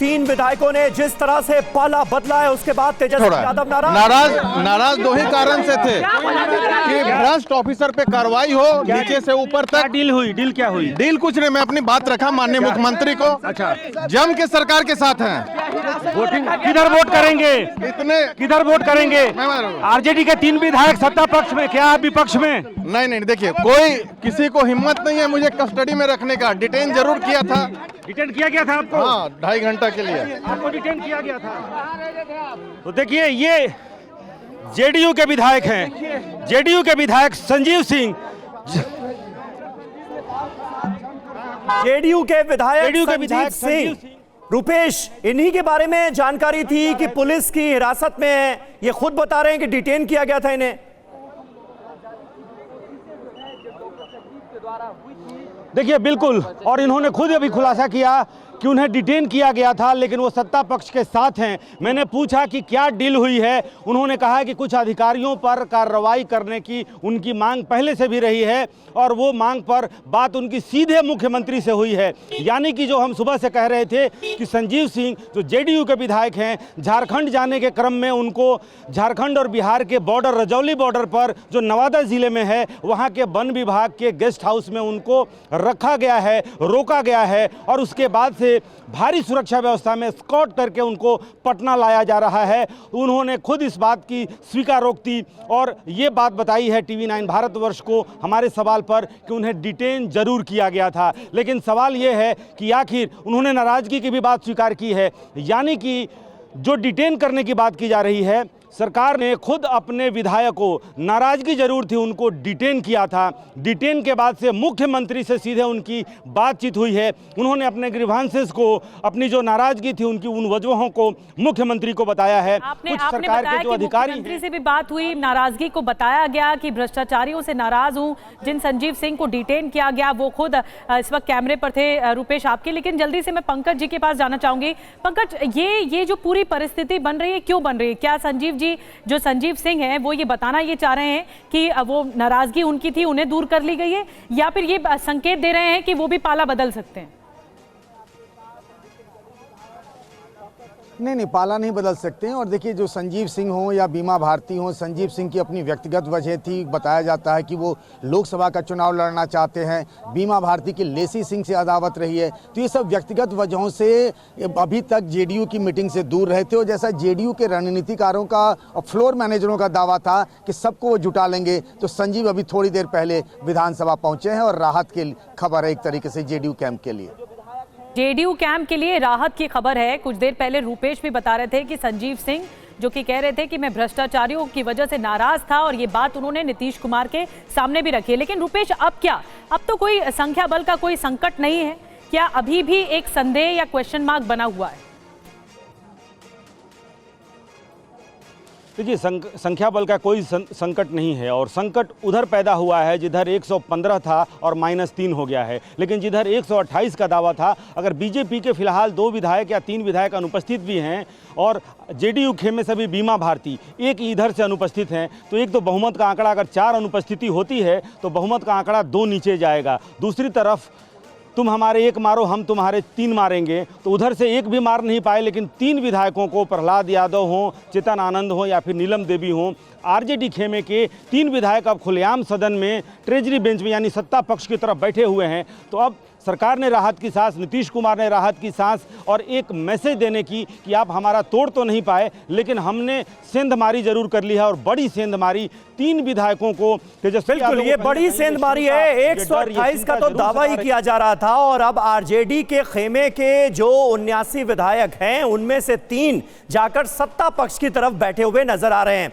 तीन विधायकों ने जिस तरह से पाला बदला है, उसके बाद तेजस्वी यादव नाराज दो ही कारण से थे कि भ्रष्ट ऑफिसर पे कार्रवाई हो नीचे से ऊपर तक। डील क्या हुई? डील कुछ नहीं, मैं अपनी बात रखा माननीय मुख्यमंत्री को। अच्छा, जम के सरकार के साथ हैं। वोटिंग किधर वोट करेंगे? किधर वोट करेंगे? आरजेडी के तीन विधायक सत्ता पक्ष में, क्या विपक्ष में? नहीं, देखिए कोई किसी को हिम्मत नहीं है मुझे कस्टडी में रखने का। डिटेन जरूर किया था। डिटेन किया गया था आपको? हाँ, 2.5 घंटा के लिए आपको डिटेन किया गया था। तो देखिए, ये जेडीयू के विधायक हैं, जेडीयू के विधायक संजीव सिंह, जेडीयू के विधायक सिंह रुपेश, इन्हीं के बारे में जानकारी थी कि पुलिस की हिरासत में है। ये खुद बता रहे हैं कि डिटेन किया गया था इन्हें। देखिए बिल्कुल, और इन्होंने खुद अभी खुलासा किया कि उन्हें डिटेन किया गया था, लेकिन वो सत्ता पक्ष के साथ हैं। मैंने पूछा कि क्या डील हुई है, उन्होंने कहा कि कुछ अधिकारियों पर कार्रवाई करने की उनकी मांग पहले से भी रही है और वो मांग पर बात उनकी सीधे मुख्यमंत्री से हुई है। यानी कि जो हम सुबह से कह रहे थे कि संजीव सिंह जो जेडीयू के विधायक हैं, झारखंड जाने के क्रम में उनको झारखंड और बिहार के बॉर्डर, रजौली बॉर्डर पर जो नवादा जिले में है, वहाँ के वन विभाग के गेस्ट हाउस में उनको रखा गया है, रोका गया है और उसके बाद से भारी सुरक्षा व्यवस्था में स्कॉट करके उनको पटना लाया जा रहा है। उन्होंने खुद इस बात की स्वीकारोक्ति और ये बात बताई है टीवी 9 भारतवर्ष को हमारे सवाल पर कि उन्हें डिटेन जरूर किया गया था। लेकिन सवाल ये है कि आखिर उन्होंने नाराजगी की भी बात स्वीकार की है। यानी कि जो डिटेन करने की बात की जा रही है, सरकार ने खुद अपने विधायकों, नाराजगी जरूर थी, उनको डिटेन किया था। डिटेन के बाद से मुख्यमंत्री से सीधे उनकी बातचीत हुई है। उन्होंने अपने ग्रीवांसेस को, अपनी जो नाराजगी थी उनकी उन वजहों को मुख्यमंत्री को बताया है। कुछ सरकार के जो अधिकारी, मुख्यमंत्री से भी बात हुई, नाराजगी को बताया गया कि भ्रष्टाचारियों से नाराज हूं। जिन संजीव सिंह को डिटेन किया गया वो खुद इस वक्त कैमरे पर थे रुपेश आपके। लेकिन जल्दी से मैं पंकज जी के पास जाना चाहूंगी। पंकज, ये जो पूरी परिस्थिति बन रही है, क्यों बन रही है? क्या संजीव जो संजीव सिंह हैं वो ये बताना ये चाह रहे हैं कि वो नाराजगी उनकी थी, उन्हें दूर कर ली गई है, या फिर ये संकेत दे रहे हैं कि वो भी पाला बदल सकते हैं? नहीं, पाला नहीं बदल सकते हैं। और देखिए, जो संजीव सिंह हो या बीमा भारती हो, संजीव सिंह की अपनी व्यक्तिगत वजह थी। बताया जाता है कि वो लोकसभा का चुनाव लड़ना चाहते हैं। बीमा भारती की लेसी सिंह से अदावत रही है। तो ये सब व्यक्तिगत वजहों से अभी तक जेडीयू की मीटिंग से दूर रहे थे। और जैसा जेडीयू के रणनीतिकारों का और फ्लोर मैनेजरों का दावा था कि सबको वो जुटा लेंगे, तो संजीव अभी थोड़ी देर पहले विधानसभा पहुंचे हैं और राहत की खबर है एक तरीके से जेडीयू कैंप के लिए। जेडीयू कैंप के लिए राहत की खबर है। कुछ देर पहले रुपेश भी बता रहे थे कि संजीव सिंह जो कि कह रहे थे कि मैं भ्रष्टाचारियों की वजह से नाराज था, और ये बात उन्होंने नीतीश कुमार के सामने भी रखी है। लेकिन रुपेश, अब क्या? अब तो कोई संख्या बल का कोई संकट नहीं है क्या? अभी भी एक संदेह या क्वेश्चन मार्क बना हुआ है? देखिए, संख्या बल का कोई संकट नहीं है, और संकट उधर पैदा हुआ है जिधर 115 था और -3 हो गया है। लेकिन जिधर 128 का दावा था, अगर बीजेपी के फिलहाल 2 विधायक या 3 विधायक अनुपस्थित भी हैं और जेडीयू खेमे से भी बीमा भारती एक इधर से अनुपस्थित हैं, तो एक तो बहुमत का आंकड़ा, अगर 4 अनुपस्थिति होती है तो बहुमत का आंकड़ा 2 नीचे जाएगा। दूसरी तरफ तुम हमारे 1 मारो, हम तुम्हारे 3 मारेंगे, तो उधर से 1 भी मार नहीं पाए। लेकिन 3 विधायकों को, प्रहलाद यादव हों, चेतन आनंद हों या फिर नीलम देवी हों, आरजेडी खेमे के 3 विधायक अब खुलेआम सदन में ट्रेजरी बेंच में यानी सत्ता पक्ष की तरफ बैठे हुए हैं। तो अब सरकार ने राहत की सांस, नीतीश कुमार ने राहत की सांस और एक मैसेज देने की कि आप हमारा तोड़ तो नहीं पाए, लेकिन हमने सेंधमारी जरूर कर ली है, और बड़ी सेंधमारी 3 विधायकों को। बिल्कुल, ये बड़ी सेंधमारी है। 128 का तो दावा ही किया जा रहा था, और अब आरजेडी के खेमे के जो 79 विधायक हैं उनमें से 3 जाकर सत्ता पक्ष की तरफ बैठे हुए नजर आ रहे हैं।